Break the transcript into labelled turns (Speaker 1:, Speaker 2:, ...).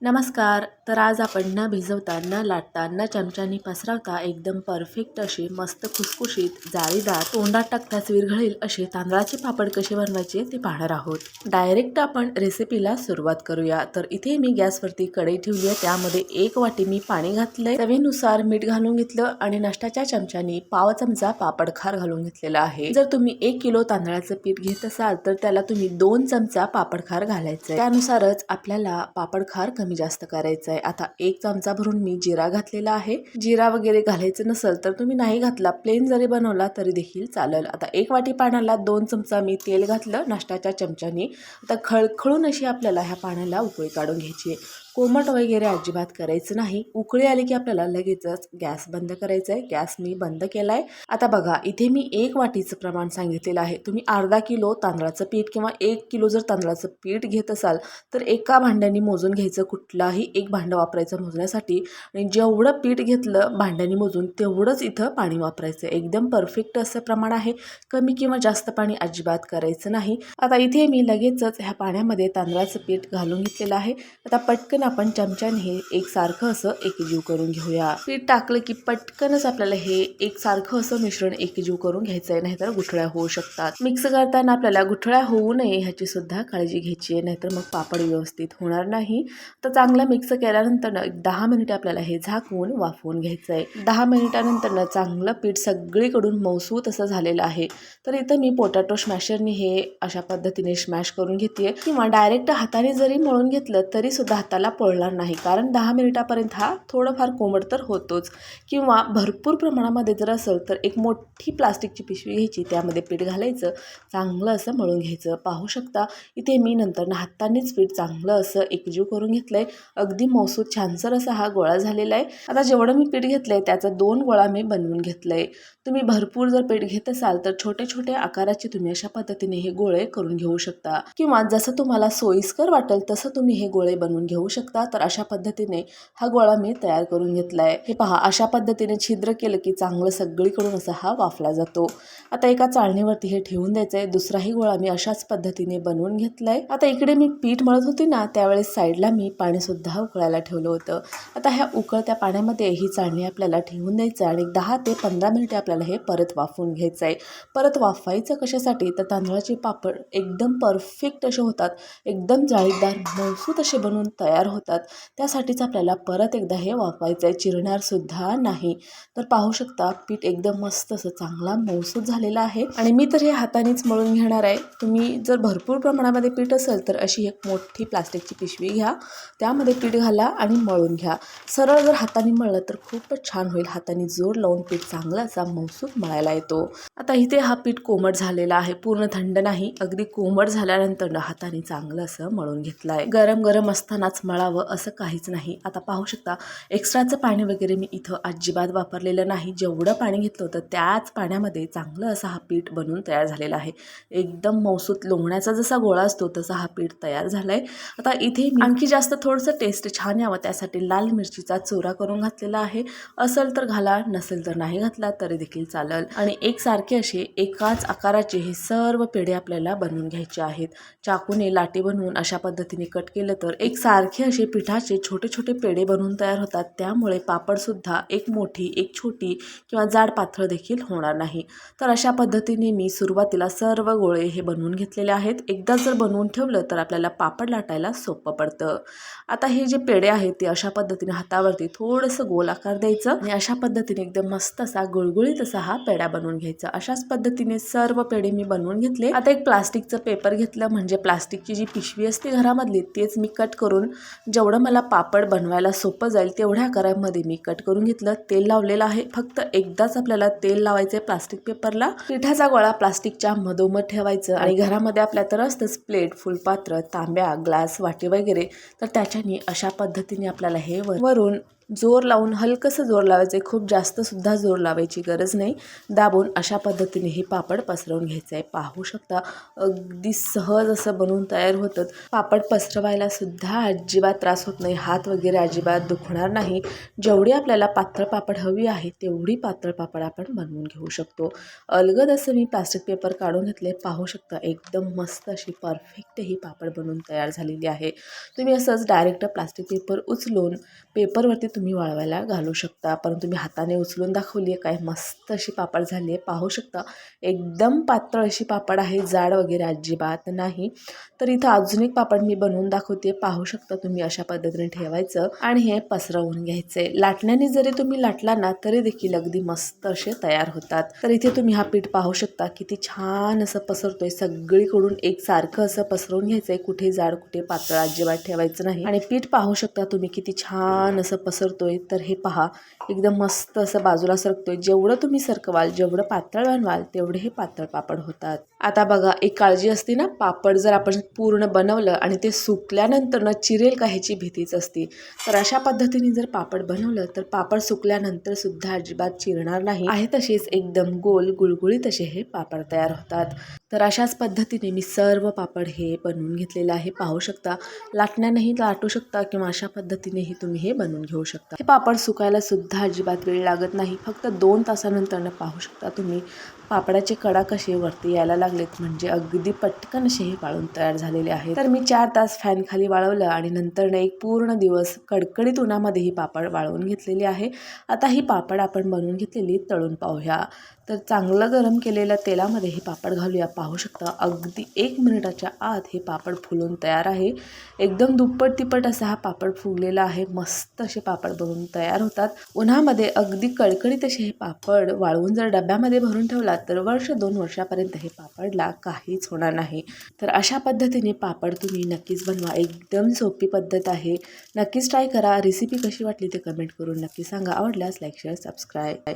Speaker 1: नमस्कार. तर आज आपण न भिजवता न लाटता न चमच्यानी पसरवता एकदम परफेक्ट असे मस्त खुसखुशीत जाळीदार तोंडात टाकताच विरघळेल असे तांदळाचे पापड कसे बनवायचे ते पाहणार आहोत. डायरेक्ट आपण रेसिपीला सुरुवात करूया. तर इथे मी गॅसवरती कढई ठेवली आहे. त्यामध्ये 1 वाटी मी पाणी घातलंय, चवीनुसार मीठ घालून घेतलं आणि नाश्त्याच्या चमच्यानी पाव चमचा पापड खार घालून घेतलेला आहे. जर तुम्ही 1 किलो तांदळाचं पीठ घेत असाल तर त्याला तुम्ही 2 चमचा पापड खार घालायचं. त्यानुसारच आपल्याला पापड खार कमी जास्त करायचं आहे. आता 1 चमचा भरून मी जिरा घातलेला आहे. जिरा वगैरे घालायचं नसेल तर तुम्ही नाही घातला, प्लेन जरी बनवला तरी देखील चालेल. आता 1 वाटी पाण्याला 2 चमचा मी तेल घातलं नाश्त्याच्या चमच्यानी. आता खळखळून अशी आपल्याला ह्या पाण्याला उकळी काढून घ्यायची आहे. कोमट वगैरे अजिबात करायचं नाही. उकळी आली की आपल्याला लगेचच गॅस बंद करायचा आहे. गॅस मी बंद केलाय. आता बघा, इथे मी 1 वाटीचं प्रमाण सांगितलेलं आहे. तुम्ही अर्धा किलो तांदळाचं पीठ किंवा 1 किलो जर तांदळाचं पीठ घेत असाल तर एका भांड्याने मोजून घ्यायचं. कुठलाही एक भांडं वापरायचं मोजण्यासाठी आणि जेवढं पीठ घेतलं भांड्याने मोजून तेवढंच इथं पाणी वापरायचं. एकदम परफेक्ट असं प्रमाण आहे. कमी किंवा जास्त पाणी अजिबात करायचं नाही. आता इथे मी लगेचच ह्या पाण्यामध्ये तांदळाचं पीठ घालून घेतलेलं आहे. आता पटकन आपण चमच्याने हे एकसारखं असं एकजीव करून घेऊया. पीठ टाकलं की पटकनच आपल्याला हे एकसारखं असं मिश्रण एकजीव करून घ्यायचं आहे, नाहीतर गुठळ्या होऊ शकतात. मिक्स करताना आपल्याला गुठळ्या होऊ नये ह्याची सुद्धा काळजी घ्यायची आहे, नाहीतर मग पापड व्यवस्थित होणार नाही. तर चांगलं मिक्स केल्यानंतर 10 मिनिटे आपल्याला हे झाकून वाफवून घ्यायचं आहे. 10 मिनिटानंतर चांगलं पीठ सगळीकडून मऊसूत असं झालेलं आहे. तर इथं मी पोटॅटो स्मॅशरने हे अशा पद्धतीने स्मॅश करून घेते किंवा डायरेक्ट हाताने जरी मळून घेतलं तरी सुद्धा हाताला पळणार नाही, कारण 10 मिनिटापर्यंत हा थोडंफार कोमट तर होतोच. किंवा भरपूर प्रमाणामध्ये जर असेल तर एक मोठी प्लास्टिकची पिशवी घ्यायची, त्यामध्ये पीठ घालायचं, चांगलं असं मळून घ्यायचं. पाहू शकता इथे मी नंतर हातानेच पीठ चांगलं असं एकजीव करून घेतलंय. अगदी मौसूद छानसर असा हा गोळा झालेला आहे. आता जेवढं मी पीठ घेतलंय त्याचा 2 गोळा मी बनवून घेतलंय. तुम्ही भरपूर जर पीठ घेत असाल तर छोटे छोटे आकाराचे तुम्ही अशा पद्धतीने हे गोळे करून घेऊ शकता किंवा जसं तुम्हाला सोयीस्कर वाटेल तसं तुम्ही हे गोळे बनवून घेऊ शकता. तर अशा पद्धतीने हा गोळा मी तयार करून घेतलाय. हे पहा, अशा पद्धतीने छिद्र केलं की चांगलं सगळीकडून असा हा वाफला जातो. आता एका चाळणीवरती हे ठेवून द्यायचंय. दुसराही गोळा मी अशाच पद्धतीने बनवून घेतलाय. आता इकडे मी पीठ मळत होती ना, त्यावेळेस साईडला मी पाणी सुद्धा उकळायला ठेवलं होतं. आता ह्या उकळत्या पाण्यामध्ये ही चाळणी आपल्याला ठेवून द्यायचं आणि 10 ते 15 मिनिटे आपल्याला हे परत वाफवून घ्यायचं आहे. परत वाफवायचं कशासाठी, तर तांदळाचे पापड एकदम परफेक्ट असे होतात, एकदम जाळीदार मऊसूत असे बनवून तयार होतात. त्यासाठीच आपल्याला परत एकदा हे वाफवायचं आहे, चिरणार सुद्धा नाही. तर पाहू शकता पीठ एकदम मस्त असं चांगला मऊसूत झालेला आहे आणि मी तर हे हातानेच मळून घेणार आहे. तुम्ही जर भरपूर प्रमाणामध्ये पीठ असेल तर अशी एक मोठी प्लास्टिकची पिशवी घ्या, त्यामध्ये पीठ घाला आणि मळून घ्या. सरळ जर हाताने मळलं तर खूपच छान होईल. हाताने जोर लावून पीठ चांगला असा मऊसूत मळायला येतो. आता इथे हा पीठ कोमट झालेला आहे, पूर्ण थंड नाही. अगदी कोमट झाल्यानंतर हाताने चांगलं असं मळून घेतलं आहे. गरम गरम असतानाच मळावं असं काहीच नाही. आता पाहू शकता एक्स्ट्राचं पाणी वगैरे मी इथं अजिबात वापरलेलं नाही. जेवढं पाणी घेतलं होतं त्याच पाण्यामध्ये चांगलं असा हा पीठ बनवून तयार झालेला आहे. एकदम मऊसूत लोंघण्याचा जसा गोळा असतो तसा हा पीठ तयार झालाय. आता इथे मी आणखी जास्त थोडंसं टेस्ट छान यावं त्यासाठी लाल मिरचीचा चुरा करून घातलेला आहे. असेल तर घाला, नसेल तर नाही घातला तरी देखील चालेल. आणि एकसारखे असे एकाच आकाराचे हे सर्व पेढे आपल्याला बनवून घ्यायचे आहेत. चाकूने लाटी बनवून अशा पद्धतीने कट केलं तर एकसारखे असे पिठाचे छोटे छोटे पेढे बनवून तयार होतात. त्यामुळे पापड सुद्धा एक मोठी एक छोटी किंवा जाड पातळ देखील होणार नाही. तर अशा पद्धतीने मी सुरुवातीला सर्व गोळे हे बनवून घेतलेले आहेत. एकदा जर बनवून ठेवलं तर आपल्याला पापड लाटायला सोपं पडतं. आता हे जे पेढे आहेत ते अशा पद्धतीने हातावरती थोडंसं गोल आकार द्यायचं आणि अशा पद्धतीने एकदम मस्त असा गुळगुळीत असा हा पेढा बनवून घ्यायचा. अशाच पद्धतीने सर्व पेढे मी बनवून घेतले. आता एक प्लास्टिकचं पेपर घेतलं, म्हणजे प्लास्टिकची जी पिशवी असते घरामधली तेच मी कट करून जेवढं मला पापड बनवायला सोपं जाईल तेवढ्या आकारामध्ये मी कट करून घेतलं. तेल लावलेलं आहे. फक्त एकदाच आपल्याला तेल लावायचं आहे प्लास्टिक पेपरला. पिठाचा गोळा प्लास्टिकच्या मधोमध ठेवायचं आणि घरामध्ये आपल्या तर असतंच प्लेट, फुलपात्र, तांब्या, ग्लास, वाटी वगैरे, तर त्याच्याने अशा पद्धतीने आपल्याला हे वरून जोर लावून हलकंसं जोर लावायचं आहे, खूप जास्तसुद्धा जोर लावायची गरज नाही. दाबून अशा पद्धतीने हे पापड पसरवून घ्यायचं आहे. पाहू शकता अगदी सहज असं बनवून तयार होतं. पापड पसरवायला सुद्धा अजिबात त्रास होत नाही, हात वगैरे अजिबात दुखणार नाही. जेवढी आपल्याला पातळ पापड हवी आहे तेवढी पातळ पापड आपण बनवून घेऊ शकतो. अलगद असं मी प्लास्टिक पेपर काढून घेतले. पाहू शकता एकदम मस्त अशी परफेक्ट ही पापड बनवून तयार झालेली आहे. तुम्ही असंच डायरेक्ट प्लास्टिक पेपर उचलून पेपरवरती तुम्ही वाळवायला घालू शकता, परंतु मी हाताने उचलून दाखवली आहे. काय मस्त अशी पापड झाली आहे. पाहू शकता एकदम पातळ अशी पापड आहे, जाड वगैरे अजिबात नाही. तर इथं अजून एक पापड मी बनवून दाखवते. पाहू शकता तुम्ही अशा पद्धतीने ठेवायचं आणि हे पसरवून घ्यायचे. लाटण्याने जरी तुम्ही लाटला ना तरी देखील अगदी मस्त असे तयार होतात. तर इथे तुम्ही हा पीठ पाहू शकता किती छान असं पसरतोय. सगळीकडून एकसारखं असं पसरवून घ्यायचंय, कुठे जाड कुठे पातळ अजिबात ठेवायचं नाही. आणि पीठ पाहू शकता तुम्ही किती छान असं पसरतोय. तर हे पहा एकदम मस्त असं बाजूला सरकतोय. जेवढं तुम्ही सरकवाल, जेवढं पातळ बनवाल तेवढे हे पातळ पापड होतात. आता बघा एक काळजी असते ना, पापड जर आपण पूर्ण बनवलं आणि ते सुकल्यानंतर ना चिरेल का ह्याची भीतीच असते. तर अशा पद्धतीने जर पापड बनवलं तर पापड सुकल्यानंतर सुद्धा अजिबात चिरणार नाही. आहे तसेच एकदम गोल गुळगुळीत असे हे पापड तयार होतात. तर अशाच पद्धतीने मी सर्व पापड हे बनवून घेतलेलं आहे. पाहू शकता लाटण्यानेही लाटू शकता किंवा अशा पद्धतीनेही तुम्ही हे बनवून घेऊ शकता. हे पापड सुकायला सुद्धा अजिबात वेळ लागत नाही. फक्त 2 तासानंतर पाहू शकता तुम्ही पापडाचे कडा कसे वरती यायला लागलेत, म्हणजे अगदी पटकन असे हे वाळून तयार झालेले आहेत. तर मी 4 तास फॅन खाली वाळवलं आणि नंतर एक पूर्ण दिवस कडकडीत उन्हामध्ये ही पापड वाळवून घेतलेली आहे. आता ही पापड आपण बनवून घेतलेली तळून पाहूया. तर चांगलं गरम केलेल्या तेलामध्ये हे पापड घालूया. पाहू शकता अगदी 1 मिनिटाच्या आत हे पापड फुलून तयार आहे. एकदम दुप्पट तिप्पट असा हा पापड फुगलेला आहे. मस्त असे पापड बनवून तयार होतात. उन्हामध्ये अगदी कडकडीत असे हे पापड वाळवून जर डब्यामध्ये भरून ठेवला तर वर्ष 2 वर्षापर्यंत हे पापडला काहीच होणार नाही. तर अशा पद्धतीने पापड तुम्ही नक्कीच बनवा. एकदम सोपी पद्धत आहे. नक्कीच ट्राय करा. रेसिपी कशी वाटली ते कमेंट करून नक्की सांगा. आवडल्यास लाईक शेअर सबस्क्राईब.